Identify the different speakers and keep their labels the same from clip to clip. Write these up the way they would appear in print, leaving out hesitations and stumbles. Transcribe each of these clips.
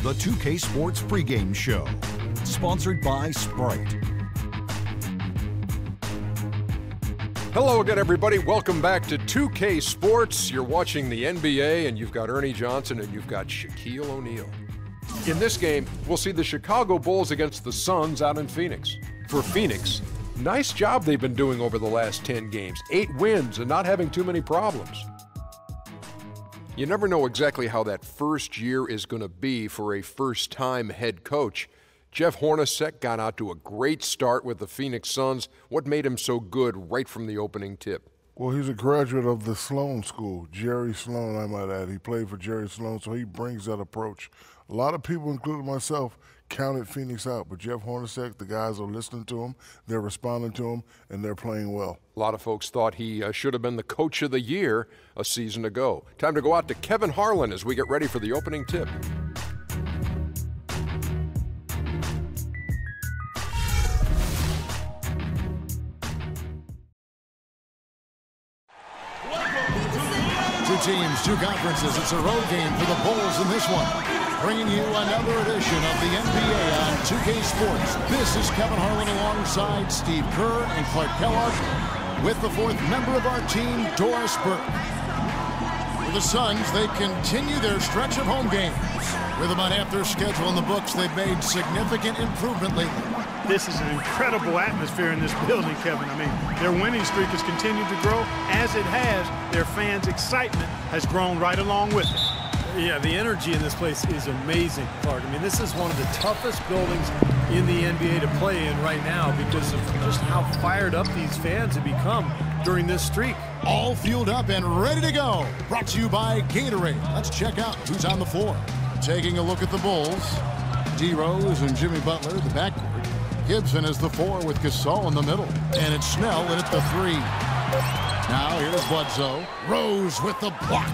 Speaker 1: The 2K Sports pregame show, sponsored by Sprite.
Speaker 2: Hello again, everybody. Welcome back to 2K Sports. You're watching the NBA, and you've got Ernie Johnson and you've got Shaquille O'Neal. In this game, we'll see the Chicago Bulls against the Suns out in Phoenix. For Phoenix, nice job they've been doing over the last 10 games. 8 wins and not having too many problems. You never know exactly how that first year is going to be for a first-time head coach. Jeff Hornacek got out to a great start with the Phoenix Suns. What made him so good right from the opening tip?
Speaker 3: Well, he's a graduate of the Sloan School, Jerry Sloan, I might add. He played for Jerry Sloan, so he brings that approach. A lot of people, including myself, counted Phoenix out, but Jeff Hornacek, the guys are listening to him, they're responding to him, and they're playing well.
Speaker 2: A lot of folks thought he should have been the coach of the year a season ago. Time to go out to Kevin Harlan as we get ready for the opening tip.
Speaker 4: Two teams, two conferences. It's a road game for the Bulls in this one. Bringing you another edition of the NBA on 2K Sports. This is Kevin Harlan alongside Steve Kerr and Clark Kellogg with the fourth member of our team, Doris Burke. For the Suns, they continue their stretch of home games. With about half their schedule in the books, they've made significant improvement lately.
Speaker 5: This is an incredible atmosphere in this building, Kevin. I mean, their winning streak has continued to grow. As it has, their fans' excitement has grown right along with it.
Speaker 6: Yeah, the energy in this place is amazing, Clark. I mean, this is one of the toughest buildings in the NBA to play in right now because of just how fired up these fans have become during this streak.
Speaker 4: All fueled up and ready to go. Brought to you by Gatorade. Let's check out who's on the floor. Taking a look at the Bulls. D. Rose and Jimmy Butler, the backcourt. Gibson is the 4 with Gasol in the middle. And it's Snell in at the 3. Now here's Bledsoe. Rose with the block.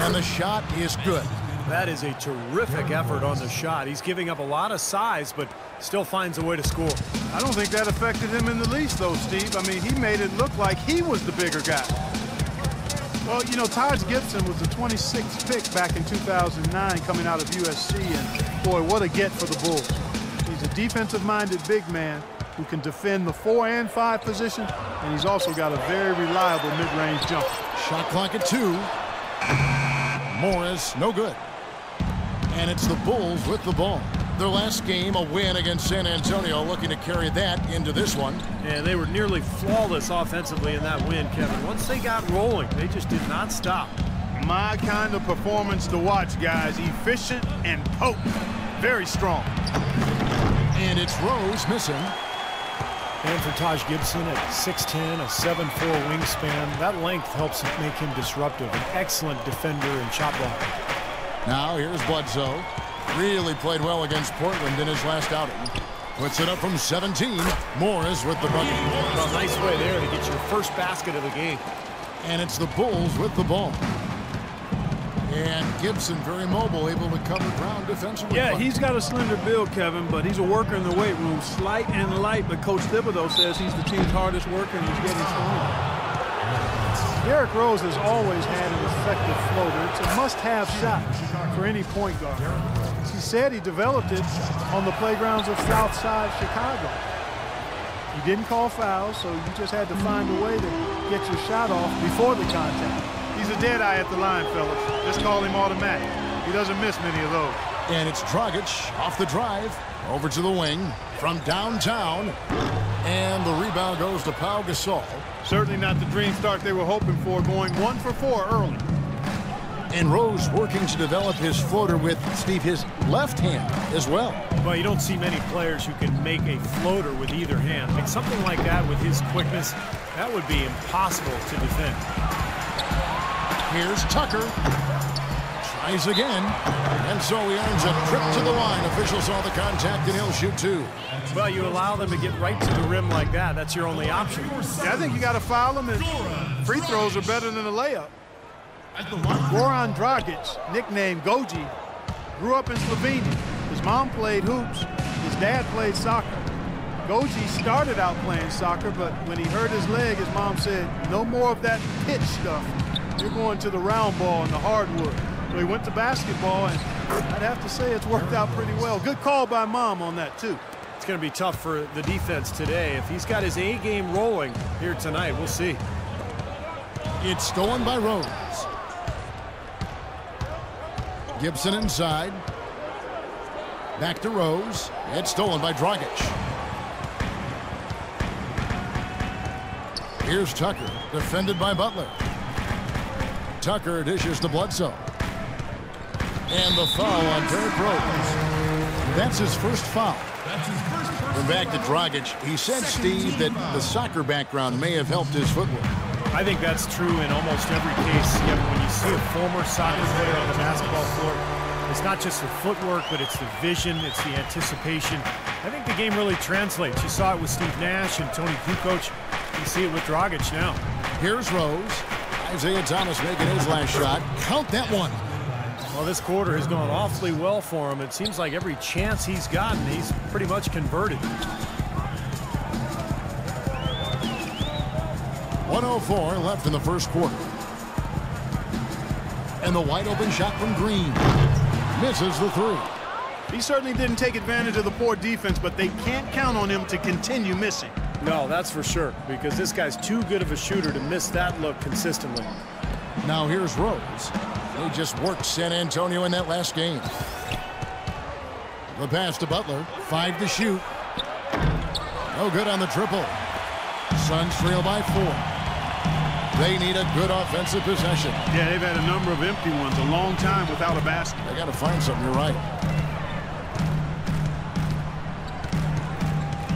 Speaker 4: And the shot is good.
Speaker 6: That is a terrific effort on the shot. He's giving up a lot of size, but still finds a way to score.
Speaker 5: I don't think that affected him in the least, though, Steve. I mean, he made it look like he was the bigger guy. Well, you know, Taj Gibson was the 26th pick back in 2009 coming out of USC, and boy, what a get for the Bulls. He's a defensive-minded big man who can defend the 4 and 5 position, and he's also got a very reliable mid-range jumper.
Speaker 4: Shot clock at 2. Morris, no good. And it's the Bulls with the ball. Their last game, a win against San Antonio, looking to carry that into this one.
Speaker 6: And they were nearly flawless offensively in that win, Kevin. Once they got rolling, they just did not stop.
Speaker 5: My kind of performance to watch, guys. Efficient and potent. Very strong.
Speaker 4: And it's Rose missing.
Speaker 6: And for Taj Gibson at 6'10", a 7'4" wingspan, that length helps make him disruptive. An excellent defender and shot blocker.
Speaker 4: Now here's Bledsoe. Really played well against Portland in his last outing. Puts it up from 17. Morris with the bucket.
Speaker 6: Well, nice way there to get your first basket of the game.
Speaker 4: And it's the Bulls with the ball. And Gibson very mobile, able to cover ground defensively.
Speaker 5: Yeah, he's got a slender build, Kevin, but he's a worker in the weight room. Slight and light, but Coach Thibodeau says he's the team's hardest worker and he's getting stronger. Derrick Rose has always had an effective floater. It's a must-have shot for any point guard. He said he developed it on the playgrounds of Southside Chicago. He didn't call fouls, so you just had to find a way to get your shot off before the contact. He's a dead eye at the line, fellas. Just call him automatic. He doesn't miss many of those.
Speaker 4: And it's Dragic off the drive, over to the wing, from downtown. And the rebound goes to Pau Gasol.
Speaker 5: Certainly not the dream start they were hoping for, going 1 for 4 early.
Speaker 4: And Rose working to develop his floater with, Steve, his left hand as well.
Speaker 6: Well, you don't see many players who can make a floater with either hand. I mean, something like that with his quickness, that would be impossible to defend.
Speaker 4: Here's Tucker. Tries again. And so he earns a trip to the line. Officials saw the contact, and he'll shoot 2.
Speaker 6: Well, you allow them to get right to the rim like that. That's your only option.
Speaker 5: Yeah, I think you got to foul them, and free throws are better than a layup. Goran Dragic, nicknamed Goji, grew up in Slovenia. His mom played hoops, His dad played soccer. Goji started out playing soccer, but when he hurt his leg, his mom said, no more of that pitch stuff. You're going to the round ball and the hardwood. So he went to basketball, and I'd have to say it's worked out pretty well. Good call by Mom on that, too.
Speaker 6: It's going to be tough for the defense today. If he's got his A game rolling here tonight, we'll see.
Speaker 4: It's stolen by Rose. Gibson inside. Back to Rose. It's stolen by Dragic. Here's Tucker, defended by Butler. Tucker dishes to Bledsoe. And the foul on Derrick Rose. That's his first foul. And back to Dragic. He said, Steve, that the soccer background may have helped his footwork.
Speaker 6: I think that's true in almost every case. When you see a former soccer player on the basketball floor, it's not just the footwork, but it's the vision, it's the anticipation. I think the game really translates. You saw it with Steve Nash and Tony Kukoc. You see it with Dragic now.
Speaker 4: Here's Rose. Isaiah Thomas making his last shot. Count that one.
Speaker 6: Well, this quarter has gone awfully well for him. It seems like every chance he's gotten, he's pretty much converted.
Speaker 4: 1:04 left in the first quarter. And the wide open shot from Green. Misses the three.
Speaker 5: He certainly didn't take advantage of the poor defense, but they can't count on him to continue missing.
Speaker 6: No, that's for sure, because this guy's too good of a shooter to miss that look consistently.
Speaker 4: Now here's Rose. They just worked San Antonio in that last game. The pass to Butler. 5 to shoot. No good on the triple. Suns trail by 4. They need a good offensive possession.
Speaker 5: Yeah, they've had a number of empty ones, a long time without a basket.
Speaker 4: They got to find something, you're right.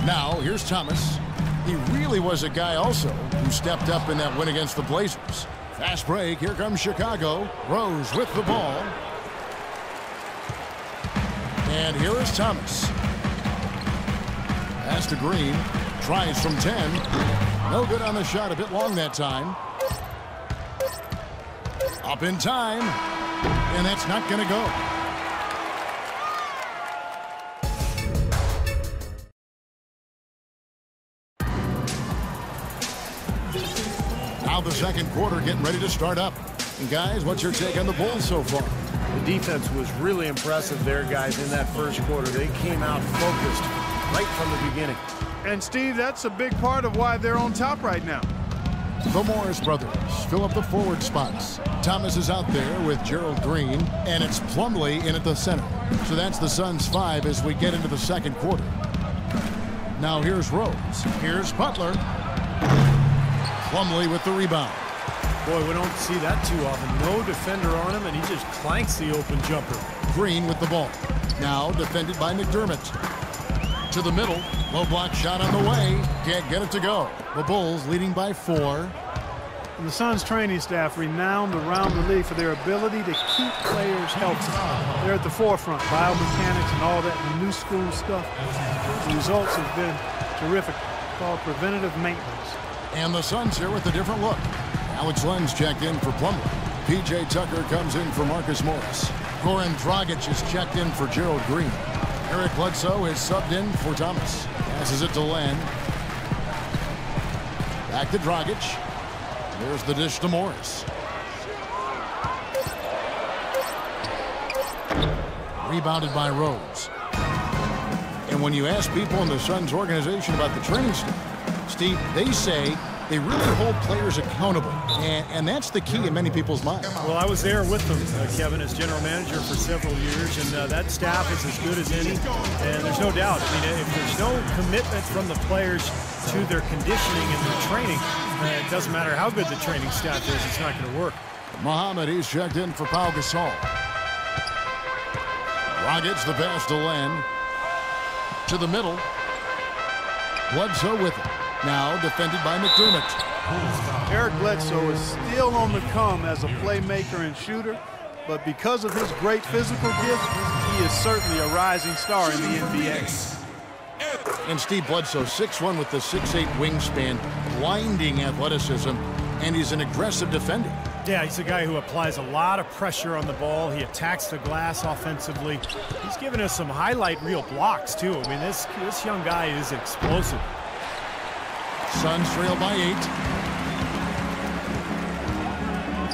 Speaker 4: Now, here's Thomas. He really was a guy also who stepped up in that win against the Blazers. Fast break, here comes Chicago. Rose with the ball. And here is Thomas. Pass to Green. Tries from 10. No good on the shot, a bit long that time. Up in time. And that's not going to go. Now the second quarter getting ready to start up. And guys, what's your take on the Bulls so far?
Speaker 6: The defense was really impressive there, guys, in that first quarter. They came out focused right from the beginning.
Speaker 5: And, Steve, that's a big part of why they're on top right now.
Speaker 4: The Morris brothers fill up the forward spots. Thomas is out there with Gerald Green, and it's Plumlee in at the center. So that's the Suns' 5 as we get into the second quarter. Now here's Rose. Here's Butler. Plumlee with the rebound.
Speaker 6: Boy, we don't see that too often. No defender on him, and he just clanks the open jumper.
Speaker 4: Green with the ball. Now defended by McDermott. To the middle. Low block shot on the way. Can't get it to go. The Bulls leading by 4.
Speaker 5: And the Suns training staff renowned around the league for their ability to keep players healthy. They're at the forefront, biomechanics and all that new school stuff. The results have been terrific, called preventative maintenance.
Speaker 4: And the Suns here with a different look. Alex Lenz checked in for Plumlee. P.J. Tucker comes in for Marcus Morris. Goran Dragic is checked in for Gerald Green. Eric Bledsoe is subbed in for Thomas. Passes it to Len. Back to Dragic. There's the dish to Morris. Rebounded by Rose. And when you ask people in the Suns organization about the training staff, Steve, they say they really hold players accountable. And that's the key in many people's minds.
Speaker 6: Well, I was there with them, Kevin, as general manager for several years, and that staff is as good as any. And there's no doubt. I mean, if there's no commitment from the players to their conditioning and their training, it doesn't matter how good the training staff is, it's not going to work.
Speaker 4: Muhammad, he's checked in for Pau Gasol. Dragic the pass to Len. To the middle. Bledsoe with it. Now defended by McDermott.
Speaker 5: Eric Bledsoe is still on the come as a playmaker and shooter, but because of his great physical gifts, he is certainly a rising star in the NBA.
Speaker 4: And Steve Bledsoe, 6'1" with the 6'8" wingspan, blinding athleticism, and he's an aggressive defender.
Speaker 6: Yeah, he's a guy who applies a lot of pressure on the ball. He attacks the glass offensively. He's given us some highlight reel blocks, too. I mean, this young guy is explosive.
Speaker 4: Suns trail by 8.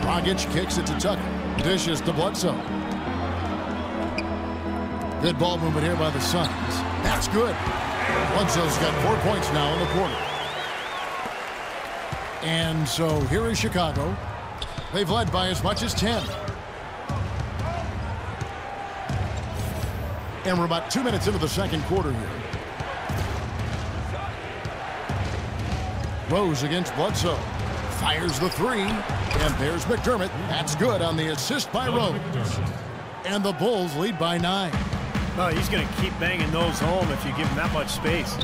Speaker 4: Dragic kicks it to Tucker. Dishes to Bledsoe. Good ball movement here by the Suns. That's good. Bledsoe's got 4 points now in the quarter. And so here is Chicago. They've led by as much as 10. And we're about 2 minutes into the second quarter here. Rose against Bledsoe. Fires the 3. And there's McDermott. That's good on the assist by Rose. And the Bulls lead by 9.
Speaker 6: Well, he's going to keep banging those home if you give him that much space.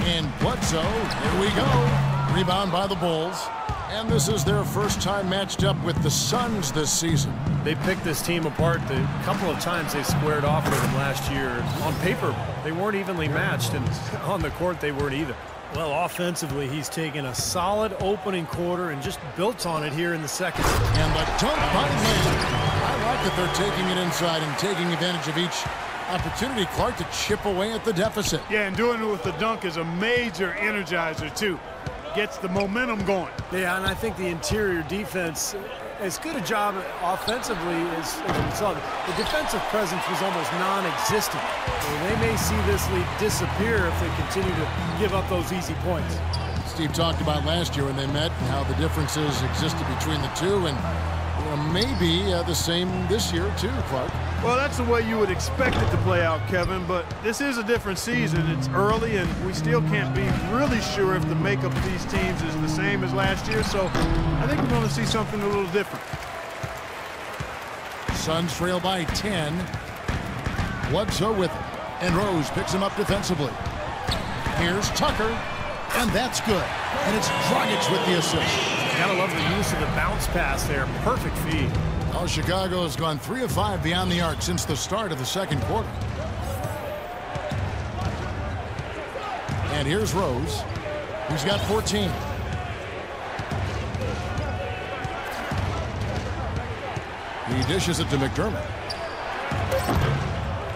Speaker 4: And Bledsoe, here we go. Rebound by the Bulls. And this is their first time matched up with the Suns this season.
Speaker 6: They picked this team apart the couple of times they squared off with them last year. On paper, they weren't evenly matched, and on the court, they weren't either. Well, offensively, he's taken a solid opening quarter and just built on it here in the second.
Speaker 4: And the dunk by Lane. I like that they're taking it inside and taking advantage of each opportunity, Clark, to chip away at the deficit.
Speaker 5: Yeah, and doing it with the dunk is a major energizer, too. Gets the momentum going.
Speaker 6: Yeah, and I think the interior defense, as good a job offensively as we saw. The defensive presence was almost non-existent. They may see this lead disappear if they continue to give up those easy points.
Speaker 4: Steve talked about last year when they met and how the differences existed between the two, and maybe the same this year too, Clark.
Speaker 5: Well, that's the way you would expect it to play out, Kevin, but this is a different season. It's early, and we still can't be really sure if the makeup of these teams is the same as last year, so I think we're going to see something a little different.
Speaker 4: Suns trail by 10. Bledsoe with it, and Rose picks him up defensively. Here's Tucker, and that's good. And it's Dragic with the assist.
Speaker 6: Gotta love the use of the bounce pass there. Perfect feed.
Speaker 4: Oh, Chicago has gone 3 of 5 beyond the arc since the start of the second quarter. And here's Rose, who's got 14. He dishes it to McDermott.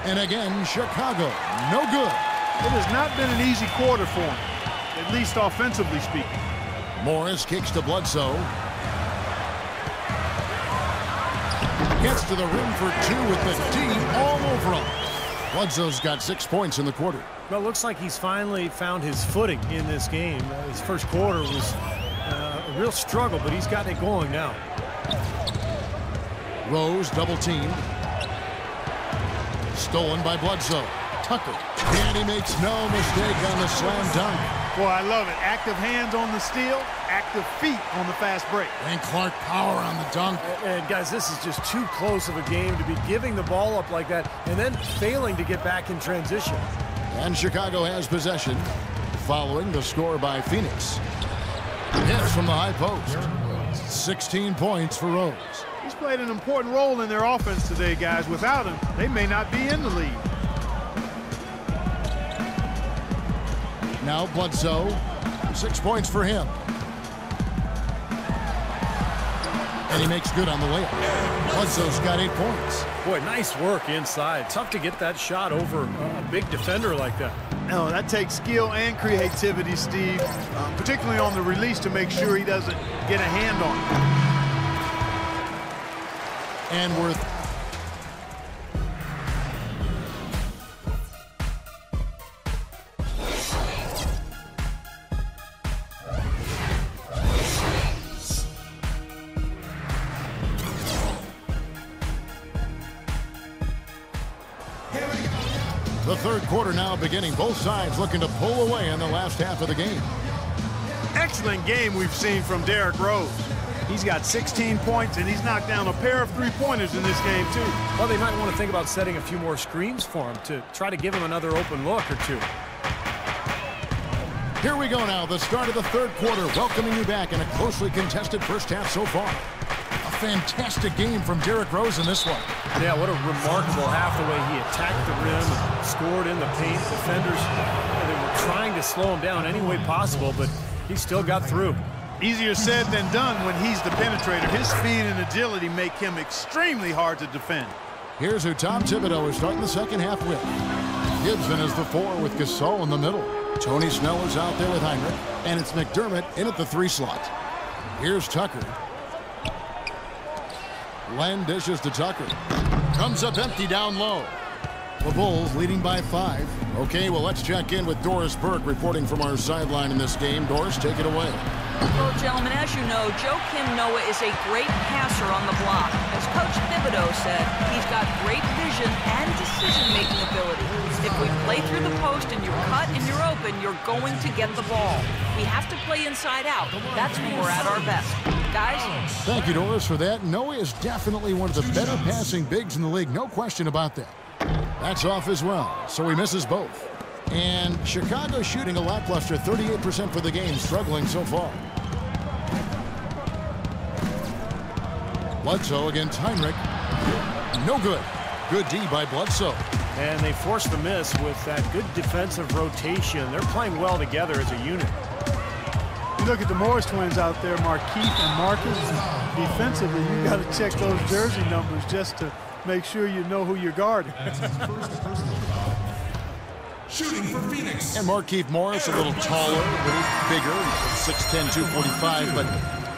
Speaker 4: And again, Chicago, no good.
Speaker 5: It has not been an easy quarter for him, at least offensively speaking.
Speaker 4: Morris kicks to Bledsoe. Gets to the rim for 2 with the D all over him. Bledsoe's got 6 points in the quarter.
Speaker 6: Well, it looks like he's finally found his footing in this game. His first quarter was a real struggle, but he's gotten it going now.
Speaker 4: Rose double teamed. Stolen by Bledsoe. Tucker. And he makes no mistake on the slam dunk.
Speaker 5: Boy, I love it. Active hands on the steal, active feet on the fast break.
Speaker 4: And Clark power on the dunk.
Speaker 6: And guys, this is just too close of a game to be giving the ball up like that and then failing to get back in transition.
Speaker 4: And Chicago has possession following the score by Phoenix. Hits from the high post. 16 points for Rose.
Speaker 5: He's played an important role in their offense today, guys. Without him, they may not be in the lead.
Speaker 4: Now Bledsoe, 6 points for him. And he makes good on the layup. Bledsoe's got 8 points.
Speaker 6: Boy, nice work inside. Tough to get that shot over a big defender like that.
Speaker 5: No, that takes skill and creativity, Steve, particularly on the release to make sure he doesn't get a hand on it.
Speaker 4: And we're the third quarter now beginning. Both sides looking to pull away in the last half of the game.
Speaker 5: Excellent game we've seen from Derrick Rose. He's got 16 points, and he's knocked down a pair of three-pointers in this game, too.
Speaker 6: Well, they might want to think about setting a few more screens for him to try to give him another open look or two.
Speaker 4: Here we go now, the start of the third quarter, welcoming you back in a closely contested first half so far. A fantastic game from Derrick Rose in this one.
Speaker 6: Yeah, what a remarkable half, the way he attacked the rim, and scored in the paint. Defenders, they were trying to slow him down any way possible, but he still got through.
Speaker 5: Easier said than done when he's the penetrator. His speed and agility make him extremely hard to defend.
Speaker 4: Here's who Tom Thibodeau is starting the second half with. Gibson is the 4 with Gasol in the middle. Tony Snell is out there with Heinrich, and it's McDermott in at the 3 slot. Here's Tucker. Len dishes to Tucker. Comes up empty down low. The Bulls leading by 5. Okay, well, let's check in with Doris Burke reporting from our sideline in this game. Doris, take it away.
Speaker 7: Well, gentlemen, as you know, Joakim Noah is a great passer on the block. As Coach Thibodeau said, he's got great vision and decision-making ability. If we play through the post and you're cut and you're open, you're going to get the ball. We have to play inside out. That's when we're at our best. Guys?
Speaker 4: Thank you, Doris, for that. Noah is definitely one of the better passing bigs in the league. No question about that. That's off as well, so he misses both. And Chicago shooting a lackluster 38% for the game, struggling so far. Bledsoe against Heinrich. No good. Good D by Bledsoe.
Speaker 6: And they forced the miss with that good defensive rotation. They're playing well together as a unit.
Speaker 5: You look at the Morris twins out there, Markieff and Marcus. Defensively, you got to check those jersey numbers just to make sure you know who you're guarding.
Speaker 1: Shooting for Phoenix.
Speaker 4: And Markieff Morris a little taller, a little bigger, 6'10", 245, but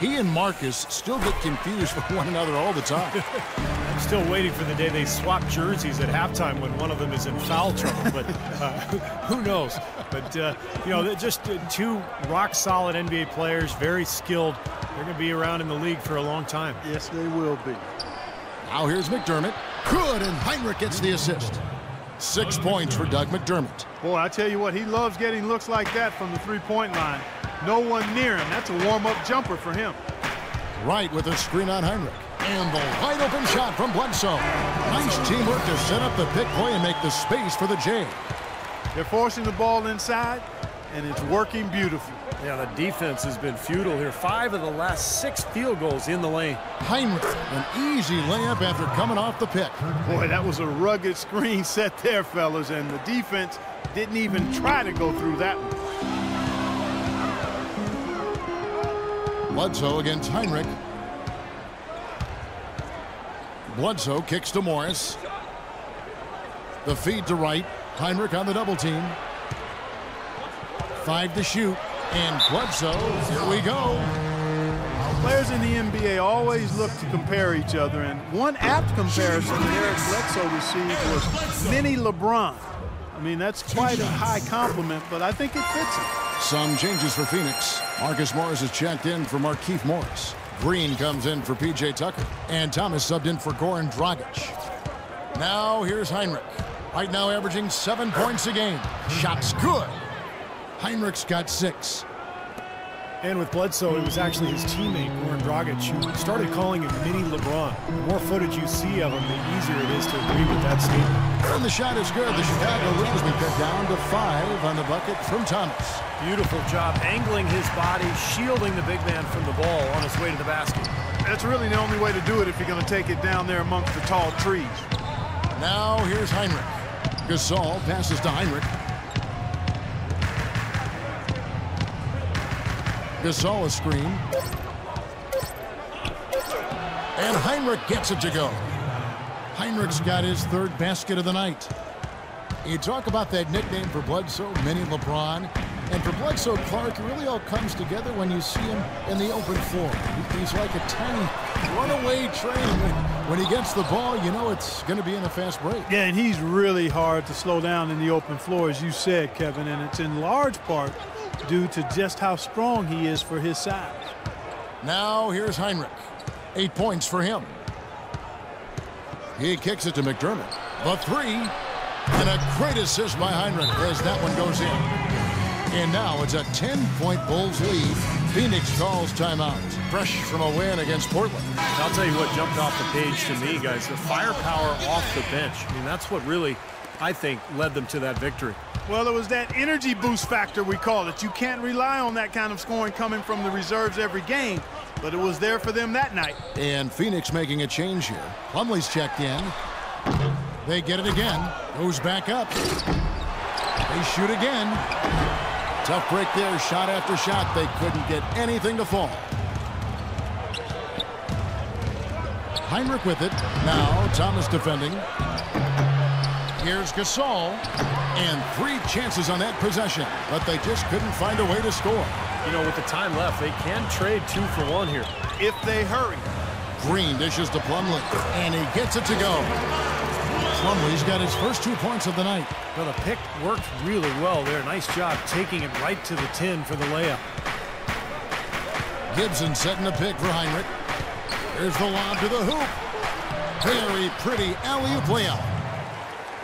Speaker 4: he and Marcus still get confused with one another all the time.
Speaker 6: I'm still waiting for the day they swap jerseys at halftime when one of them is in foul trouble, but who knows? But, you know, they're just 2 rock-solid NBA players, very skilled. They're going to be around in the league for a long time.
Speaker 5: Yes, they will be.
Speaker 4: Now here's McDermott. Good, and Heinrich gets the assist. 6 points for Doug McDermott.
Speaker 5: Boy, I tell you what, he loves getting looks like that from the three-point line. No one near him. That's a warm-up jumper for him.
Speaker 4: Right with a screen on Heinrich. And the wide-open shot from Bledsoe. Nice teamwork to set up the pick play and make the space for the J.
Speaker 5: They're forcing the ball inside, and it's working beautifully.
Speaker 6: Yeah, the defense has been futile here. 5 of the last 6 field goals in the lane.
Speaker 4: Heinrich, an easy layup after coming off the pick.
Speaker 5: Boy, that was a rugged screen set there, fellas, and the defense didn't even try to go through that one.
Speaker 4: Bledsoe against Heinrich. Bledsoe kicks to Morris. The feed to Wright. Heinrich on the double team. 5 to shoot. And Bledsoe, here we go.
Speaker 5: Players in the NBA always look to compare each other, and one apt comparison Eric Bledsoe received was mini LeBron. I mean, that's quite a high compliment, but I think it fits him.
Speaker 4: Some changes for Phoenix. Marcus Morris is checked in for Markieff Morris. Green comes in for P.J. Tucker. And Thomas subbed in for Goran Dragic. Now here's Heinrich. Right now averaging 7 points a game. Shots good. Heinrich's got 6.
Speaker 6: And with Bledsoe, it was actually his teammate, Goran Dragic, who started calling him mini LeBron. The more footage you see of him, the easier it is to agree with that statement.
Speaker 4: And the shot is good. The Chicago lead has been cut down to 5 on the bucket from Thomas.
Speaker 6: Beautiful job angling his body, shielding the big man from the ball on his way to the basket.
Speaker 5: That's really the only way to do it if you're going to take it down there amongst the tall trees.
Speaker 4: Now here's Heinrich. Gasol passes to Heinrich. Gasol a screen. And Heinrich gets it to go. Heinrich's got his 3rd basket of the night. You talk about that nickname for Bledsoe, mini LeBron. And for Bledsoe, Clark, it really all comes together when you see him in the open floor. He's like a tiny runaway train. When he gets the ball, you know it's going to be in a fast break.
Speaker 5: Yeah, and he's really hard to slow down in the open floor, as you said, Kevin. And it's in large part due to just how strong he is for his size.
Speaker 4: Now here's Heinrich. 8 points for him. He kicks it to McDermott. The 3. And a great assist by Heinrich as that one goes in. And now it's a 10-point Bulls lead. Phoenix calls timeout. Fresh from a win against Portland.
Speaker 6: I'll tell you what jumped off the page to me, guys. The firepower off the bench. I mean, that's what really, I think, led them to that victory.
Speaker 5: Well, it was that energy boost factor, we call it. You can't rely on that kind of scoring coming from the reserves every game, but it was there for them that night.
Speaker 4: And Phoenix making a change here. Plumlee's checked in. They get it again. Goes back up. They shoot again. Tough break there, shot after shot. They couldn't get anything to fall. Heinrich with it. Now Thomas defending. Here's Gasol. And 3 chances on that possession, but they just couldn't find a way to score.
Speaker 6: You know, with the time left, they can trade 2 for 1 here.
Speaker 5: If they hurry.
Speaker 4: Green dishes to Plumlee, and he gets it to go. Plumlee's got his first 2 points of the night.
Speaker 6: Well, the pick worked really well there. Nice job taking it right to the 10 for the layup.
Speaker 4: Gibson setting a pick for Heinrich. Here's the lob to the hoop. Very pretty alley-oop layup.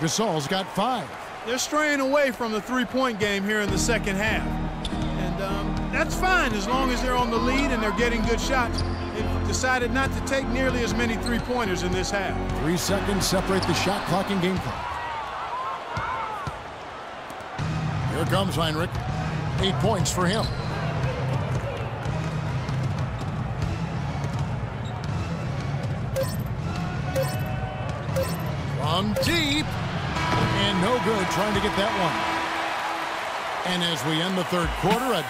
Speaker 4: Gasol's got 5.
Speaker 5: They're straying away from the three-point game here in the second half. And that's fine as long as they're on the lead and they're getting good shots. They've decided not to take nearly as many three-pointers in this half.
Speaker 4: 3 seconds separate the shot clock and game clock. Here comes Heinrich. 8 points for him. From deep. And no good trying to get that one. And as we end the third quarter,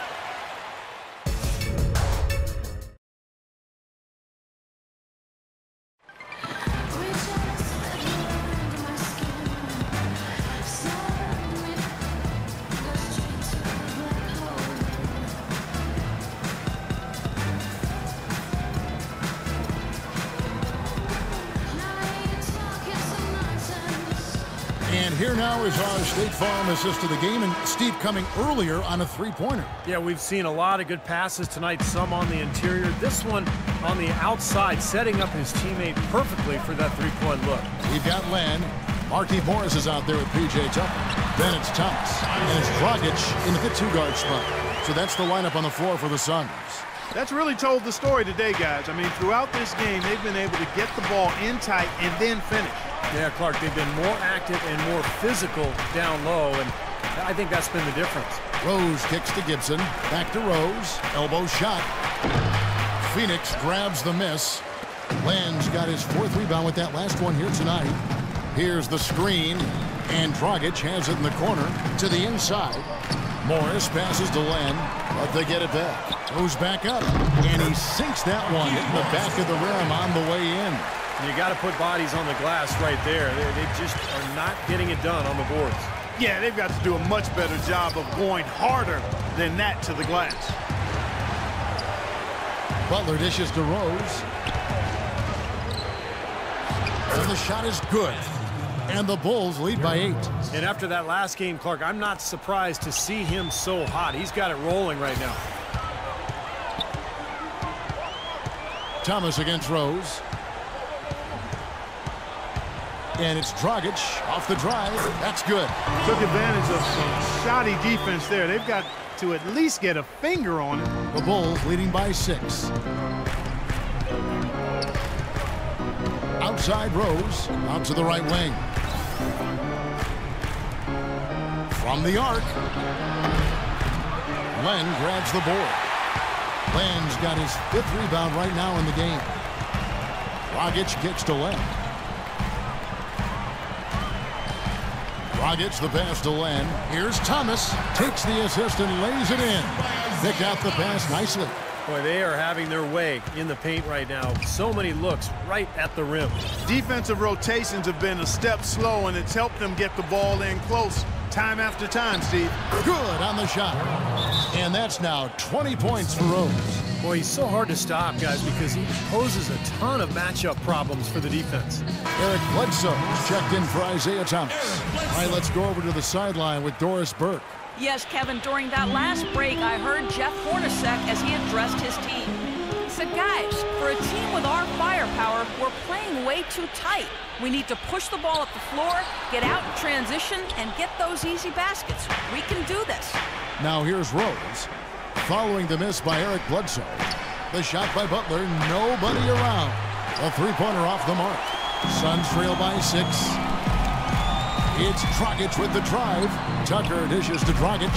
Speaker 4: and here now is our State Farm assist to the game, and Steve coming earlier on a three-pointer.
Speaker 6: Yeah, we've seen a lot of good passes tonight, some on the interior. This one on the outside, setting up his teammate perfectly for that three-point look.
Speaker 4: We've got Len. Marquise Morris is out there with P.J. Tucker. Then it's Thomas. And it's Dragic into the 2-guard spot. So that's the lineup on the floor for the Suns.
Speaker 5: That's really told the story today, guys. I mean, throughout this game, they've been able to get the ball in tight and then finish.
Speaker 6: Yeah, Clark, they've been more active and more physical down low, and I think that's been the difference.
Speaker 4: Rose kicks to Gibson. Back to Rose. Elbow shot. Phoenix grabs the miss. Len's got his 4th rebound with that last one here tonight. Here's the screen, and Dragic has it in the corner to the inside. Morris passes to Len, but they get it back. Goes back up, and he sinks that one hitting the back of the rim on the way in.
Speaker 6: You got to put bodies on the glass right there. They just are not getting it done on the boards.
Speaker 5: Yeah, they've got to do a much better job of going harder than that to the glass.
Speaker 4: Butler dishes to Rose. And the shot is good. And the Bulls lead by 8.
Speaker 6: And after that last game, Clark, I'm not surprised to see him so hot. He's got it rolling right now.
Speaker 4: Thomas against Rose. And it's Dragic off the drive. That's good.
Speaker 5: Took advantage of some shoddy defense there. They've got to at least get a finger on it.
Speaker 4: The Bulls leading by 6. Outside Rose, out to the right wing. From the arc. Len grabs the board. Len's got his 5th rebound right now in the game. Dragic kicks to Len. Dragic the pass to Len. Here's Thomas. Takes the assist and lays it in. Picked out the pass nicely.
Speaker 6: Boy, they are having their way in the paint right now. So many looks right at the rim.
Speaker 5: Defensive rotations have been a step slow, and it's helped them get the ball in close time after time, Steve.
Speaker 4: Good on the shot. And that's now 20 points for Rose.
Speaker 6: Boy, he's so hard to stop, guys, because he poses a ton of matchup problems for the defense.
Speaker 4: Eric Bledsoe checked in for Isaiah Thomas. All right, let's go over to the sideline with Doris Burke.
Speaker 7: Yes, Kevin, during that last break, I heard Jeff Hornacek as he addressed his team. He said, guys, for a team with our firepower, we're playing way too tight. We need to push the ball up the floor, get out in transition, and get those easy baskets. We can do this.
Speaker 4: Now here's Rose. Following the miss by Eric Bledsoe. The shot by Butler, nobody around. A three-pointer off the mark. Suns trail by 6. It's Dragic with the drive. Tucker dishes to Dragic.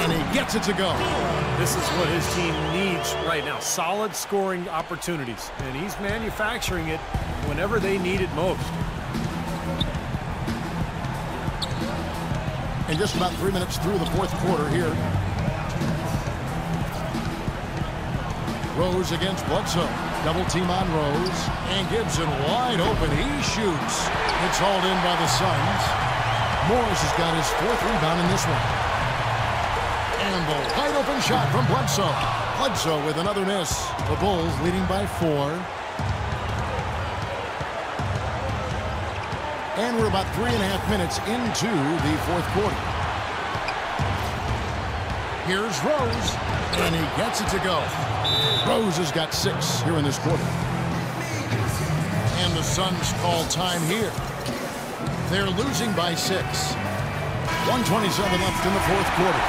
Speaker 4: And he gets it to go.
Speaker 6: This is what his team needs right now. Solid scoring opportunities. And he's manufacturing it whenever they need it most.
Speaker 4: And just about 3 minutes through the fourth quarter here. Rose against Bledsoe. Double team on Rose. And Gibson wide open. He shoots. It's hauled in by the Suns. Morris has got his 4th rebound in this one. And the wide open shot from Bledsoe. Bledsoe with another miss. The Bulls leading by 4. And we're about 3.5 minutes into the fourth quarter. Here's Rose, and he gets it to go. Rose has got 6 here in this quarter. And the Suns call time here. They're losing by 6. 1:27 left in the fourth quarter.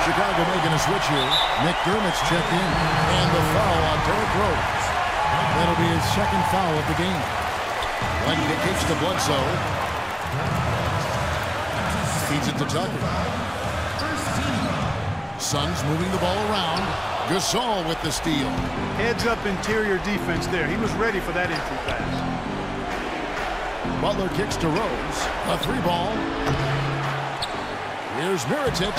Speaker 4: Chicago making a switch here. McDermott's checked in, and the foul on Derrick Rose. That'll be his 2nd foul of the game. Letting it kicks to Bledsoe. Feeds it to Tucker. Suns moving the ball around. Gasol with the steal.
Speaker 5: Heads up interior defense there. He was ready for that entry pass.
Speaker 4: Butler kicks to Rose. A 3-ball. Here's Mirotic.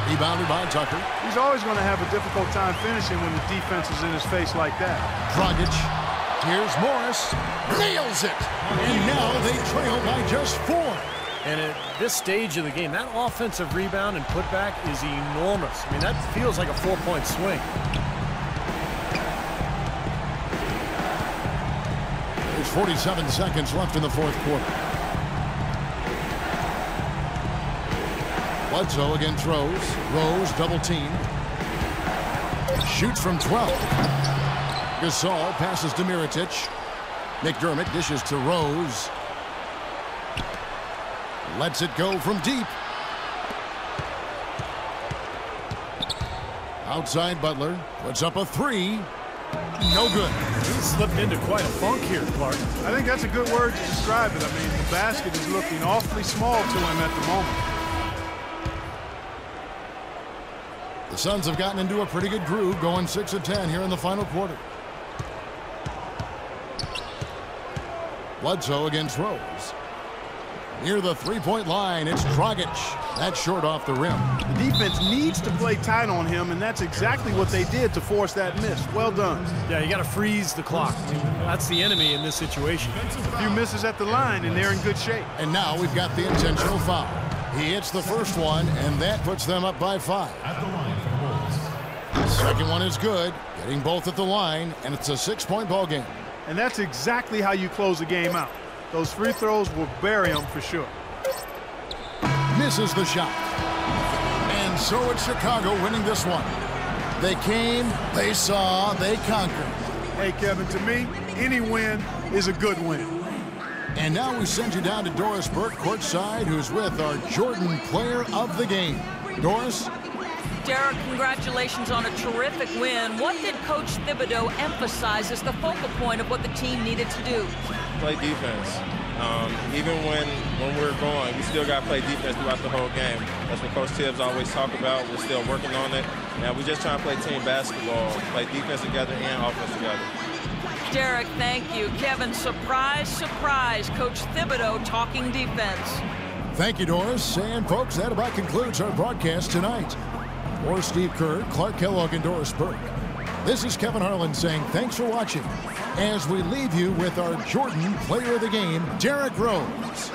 Speaker 4: Rebounded by Tucker.
Speaker 5: He's always going to have a difficult time finishing when the defense is in his face like that.
Speaker 4: Dragic. Here's Morris. Nails it. And now they trail by just 4.
Speaker 6: And at this stage of the game, that offensive rebound and putback is enormous. I mean, that feels like a 4-point swing.
Speaker 4: There's 47 seconds left in the fourth quarter. Bledsoe against Rose. Rose double team. Shoots from 12. Gasol passes to Mirotic. McDermott dishes to Rose. Lets it go from deep. Outside Butler. Puts up a 3. No good.
Speaker 6: He's slipped into quite a funk here, Clark.
Speaker 5: I think that's a good word to describe it. I mean, the basket is looking awfully small to him at the moment.
Speaker 4: The Suns have gotten into a pretty good groove, going 6 of 10 here in the final quarter. Bledsoe against Rose. Near the 3-point line, it's Dragic. That's short off the rim.
Speaker 5: The defense needs to play tight on him, and that's exactly what they did to force that miss. Well done.
Speaker 6: Yeah, you got to freeze the clock. That's the enemy in this situation.
Speaker 5: A few misses at the line, and they're in good shape.
Speaker 4: And now we've got the intentional foul. He hits the first one, and that puts them up by 5.
Speaker 1: At the line for the Bulls.
Speaker 4: Second one is good, getting both at the line, and it's a 6-point ball game.
Speaker 5: And that's exactly how you close the game out. Those free throws will bury them for sure.
Speaker 4: Misses the shot. And so it's Chicago winning this one. They came, they saw, they conquered.
Speaker 5: Hey, Kevin, to me, any win is a good win.
Speaker 4: And now we send you down to Doris Burke courtside, who's with our Jordan player of the game. Doris?
Speaker 7: Derek, congratulations on a terrific win. What did Coach Thibodeau emphasize as the focal point of what the team needed to do?
Speaker 8: Play defense. Even when we're going, we still got to play defense throughout the whole game. That's what Coach Tibbs always talk about. We're still working on it. Now we're just trying to play team basketball, play defense together and offense together.
Speaker 7: Derek, thank you. Kevin, surprise, surprise. Coach Thibodeau talking defense.
Speaker 4: Thank you, Doris. And folks, that about concludes our broadcast tonight. For Steve Kerr, Clark Kellogg, and Doris Burke, this is Kevin Harlan saying thanks for watching as we leave you with our Jordan player of the game, Derrick Rose.